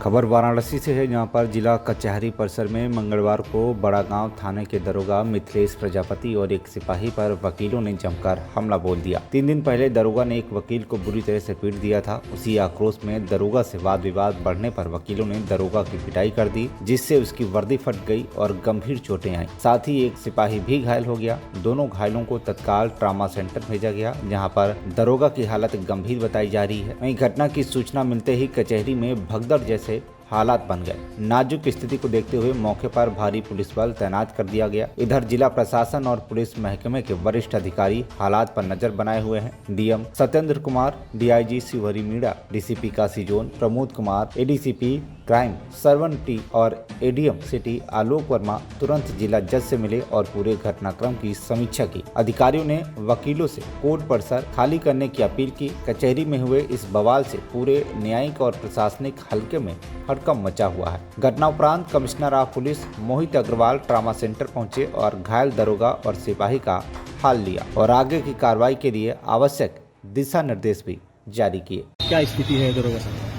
खबर वाराणसी से है, जहां पर जिला कचहरी परिसर में मंगलवार को बड़ा गांव थाने के दरोगा मिथिलेश प्रजापति और एक सिपाही पर वकीलों ने जमकर हमला बोल दिया। 3 दिन पहले दरोगा ने एक वकील को बुरी तरह से पीट दिया था। उसी आक्रोश में दरोगा से वाद विवाद बढ़ने पर वकीलों ने दरोगा की पिटाई कर दी, जिससे उसकी वर्दी फट गई और गंभीर चोटें आई। साथ ही एक सिपाही भी घायल हो गया। दोनों घायलों को तत्काल ट्रामा सेंटर भेजा गया, जहाँ पर दरोगा की हालत गंभीर बताई जा रही है। वहीं घटना की सूचना मिलते ही कचहरी में भगदड़ जैसे हालात बन गए। नाजुक स्थिति को देखते हुए मौके पर भारी पुलिस बल तैनात कर दिया गया। इधर जिला प्रशासन और पुलिस महकमे के वरिष्ठ अधिकारी हालात पर नजर बनाए हुए हैं। DM Satyendra Kumar, DIG Shivhari Meena, DCP Kashi zone Pramod Kumar, ADCP crime Saravan T और एडीएम सिटी आलोक वर्मा तुरंत जिला जज से मिले और पूरे घटनाक्रम की समीक्षा की। अधिकारियों ने वकीलों से कोर्ट परिसर खाली करने की अपील की। कचहरी में हुए इस बवाल से पूरे न्यायिक और प्रशासनिक हलके में हड़कंप मचा हुआ है। घटना उपरांत commissioner of police Mohit Agarwal trauma centre पहुंचे और घायल दरोगा और सिपाही का हाल लिया और आगे की कार्रवाई के लिए आवश्यक दिशा निर्देश भी जारी किए। क्या स्थिति है दरोगा साहब?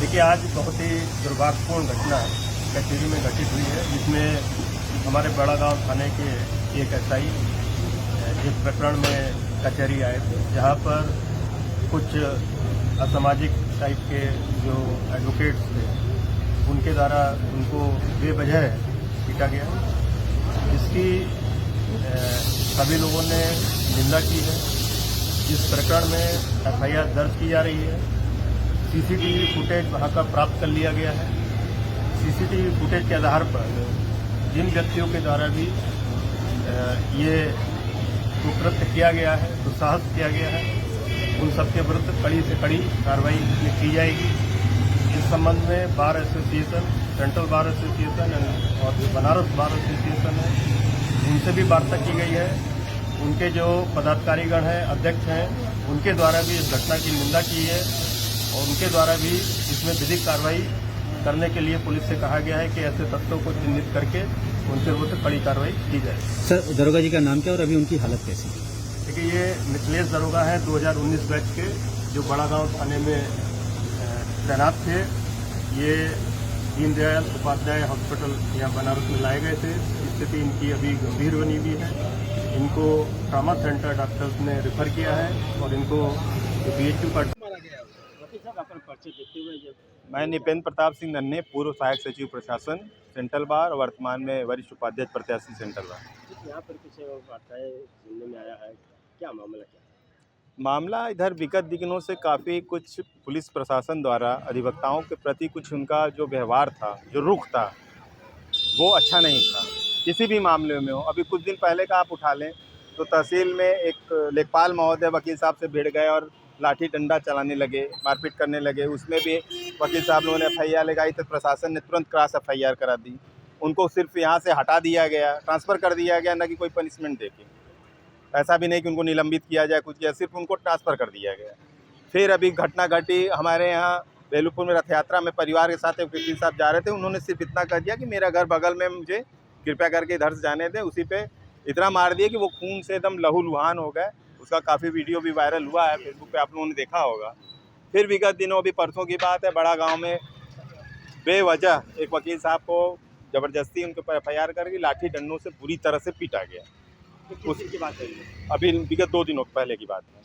देखिए, आज बहुत ही दुर्भाग्यपूर्ण घटना कचहरी में घटित हुई है, जिसमें हमारे बड़ा गांव थाने के एक एसआई एक प्रकरण में कचहरी आए थे, जहां पर कुछ असामाजिक टाइप के जो एडवोकेट्स थे उनके द्वारा उनको बेवजह पीटा गया, जिसकी सभी लोगों ने निंदा की है। इस प्रकरण में एफआईआर दर्ज की जा रही है। सीसीटीवी फुटेज वहां का प्राप्त कर लिया गया है। सीसीटीवी फुटेज के आधार पर जिन व्यक्तियों के द्वारा भी ये कुकृत्य किया गया है, दुस्साहस किया गया है, उन सबके विरुद्ध कड़ी से कड़ी कार्रवाई की जाएगी। इस संबंध में bar association, central bar association और जो बनारस बार एसोसिएशन है, उनसे भी वार्ता की गई है। उनके जो पदाधिकारीगण हैं, अध्यक्ष हैं, उनके द्वारा भी इस घटना की निंदा की है और उनके द्वारा भी इसमें विधिक कार्रवाई करने के लिए पुलिस से कहा गया है कि ऐसे तत्वों को चिन्हित करके उनके विरुद्ध कड़ी कार्रवाई की जाए। सर, दरोगा जी का नाम क्या और अभी उनकी हालत कैसी है? देखिए, ये मिथिलेश दरोगा हैं 2019 बैच के, जो बड़ा गांव थाने में तैनात थे। ये दीनदयाल उपाध्याय हॉस्पिटल यहाँ बनारस में लाए गए थे। स्थिति इनकी अभी गंभीर बनी हुई है। इनको ट्रामा सेंटर डॉक्टर्स ने रेफर किया है और इनको बीएचयू का मैं निपेंद्र प्रताप सिंह नन्हे, पूर्व सहायक सचिव प्रशासन सेंट्रल बार, वर्तमान में वरिष्ठ उपाध्यक्ष प्रत्याशी सेंट्रल बार। यहाँ पर कुछ वार्ताएं सुनने में आया है, क्या मामला क्या? मामला इधर विगत दिनों से काफ़ी कुछ पुलिस प्रशासन द्वारा अधिवक्ताओं के प्रति कुछ उनका जो व्यवहार था, जो रुख था, वो अच्छा नहीं था किसी भी मामले में हो। अभी कुछ दिन पहले का आप उठा लें तो तहसील में एक लेखपाल महोदय वकील साहब से भिड़ गए और लाठी डंडा चलाने लगे, मारपीट करने लगे। उसमें भी वकील साहब लोगों ने एफआईआर लगाई तो प्रशासन ने तुरंत क्रॉस एफआईआर करा दी। उनको सिर्फ यहाँ से हटा दिया गया, ट्रांसफ़र कर दिया गया, न कि कोई पनिशमेंट देके। ऐसा भी नहीं कि उनको निलंबित किया जाए, कुछ किया, सिर्फ उनको ट्रांसफ़र कर दिया गया। फिर अभी घटना घटी हमारे यहाँ बेलूपुर में रथ यात्रा में परिवार के साथ एक वकील साहब जा रहे थे। उन्होंने सिर्फ इतना कह दिया कि मेरा घर बगल में, मुझे कृपया करके इधर से जाने दें। उसी पे इतना मार दिया कि वो खून से एकदम लहूलुहान हो गए। उसका काफ़ी वीडियो भी वायरल हुआ है, फेसबुक पे आप लोगों ने देखा होगा। फिर विगत दिनों, अभी परसों की बात है, बड़ा गांव में बेवजह एक वकील साहब को ज़बरदस्ती उनके ऊपर एफआईआर करके लाठी डंडों से बुरी तरह से पीटा गया। उसकी बात है, अभी विगत 2 दिनों पहले की बात है।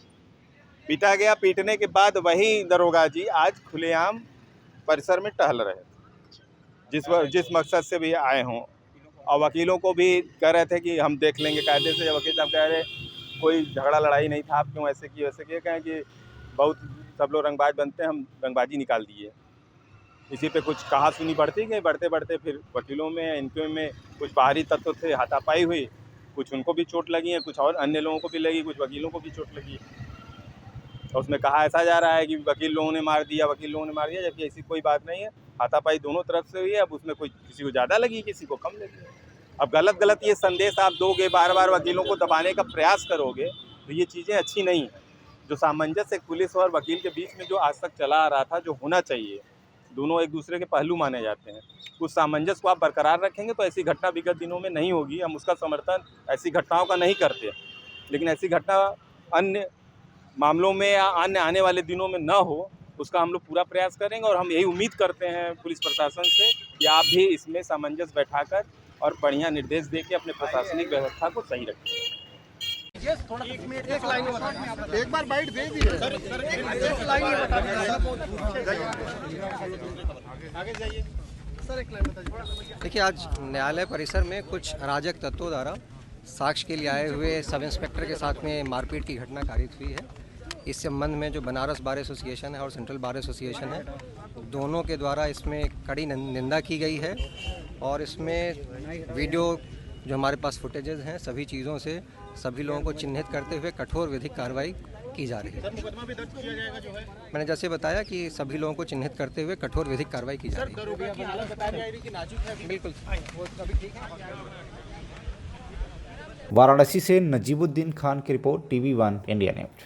पीटा गया। पीटने के बाद वही दरोगा जी आज खुलेआम परिसर में टहल रहे थे, जिस मकसद से भी आए हों। और वकीलों को भी कह रहे थे कि हम देख लेंगे कायदे से। वकील साहब कह रहे कोई झगड़ा लड़ाई नहीं था, आप क्यों ऐसे किए वैसे किए। कहें कि बहुत सब लोग रंगबाज बनते हैं, हम रंगबाजी निकाल दिए। इसी पे कुछ कहा सुनी बढ़ती गई। बढ़ते बढ़ते फिर वकीलों में, इनके में कुछ बाहरी तत्व थे, हाथापाई हुई। कुछ उनको भी चोट लगी है, कुछ और अन्य लोगों को भी लगी, कुछ वकीलों को भी चोट लगी। और उसमें कहा ऐसा जा रहा है कि वकील लोगों ने मार दिया, वकील लोगों ने मार दिया, जबकि ऐसी कोई बात नहीं है। हाथापाई दोनों तरफ से हुई है। अब उसमें कोई किसी को ज़्यादा लगी, किसी को कम लगी। अब गलत ये संदेश आप दोगे, बार बार वकीलों को दबाने का प्रयास करोगे, तो ये चीज़ें अच्छी नहीं हैं। जो सामंजस्य पुलिस और वकील के बीच में जो आज तक चला आ रहा था, जो होना चाहिए, दोनों एक दूसरे के पहलू माने जाते हैं, उस सामंजस्य को आप बरकरार रखेंगे तो ऐसी घटना विगत दिनों में नहीं होगी। हम उसका समर्थन ऐसी घटनाओं का नहीं करते, लेकिन ऐसी घटना अन्य मामलों में या अन्य आने वाले दिनों में न हो, उसका हम लोग पूरा प्रयास करेंगे और हम यही उम्मीद करते हैं पुलिस प्रशासन से कि आप भी इसमें सामंजस्य बैठाकर और बढ़िया निर्देश दे के अपने प्रशासनिक व्यवस्था को सही रखें। एक बार बाइट दे दीजिए सर, एक लाइन में बता दीजिए। आगे जाइए सर, एक लाइन बता दीजिए। देखिए, आज न्यायालय परिसर में कुछ अराजक तत्वों द्वारा साक्ष्य के लिए आए हुए सब इंस्पेक्टर के साथ में मारपीट की घटना कारित हुई है। इस संबंध में जो बनारस बार एसोसिएशन है और सेंट्रल बार एसोसिएशन है, दोनों के द्वारा इसमें कड़ी निंदा की गई है और इसमें वीडियो जो हमारे पास फुटेजेस हैं सभी चीज़ों से सभी लोगों को चिन्हित करते हुए कठोर विधिक कार्रवाई की जा रही है। मुकदमा भी दर्ज किया जाएगा जो है। मैंने जैसे बताया कि सभी लोगों को चिन्हित करते हुए कठोर विधिक कार्रवाई की जा रही है। दरोगा की हालत बताई जा रही कि नाजुक है। बिल्कुल, वो अभी ठीक है। वाराणसी से नजीबुद्दीन खान की रिपोर्ट, TV1 इंडिया न्यूज।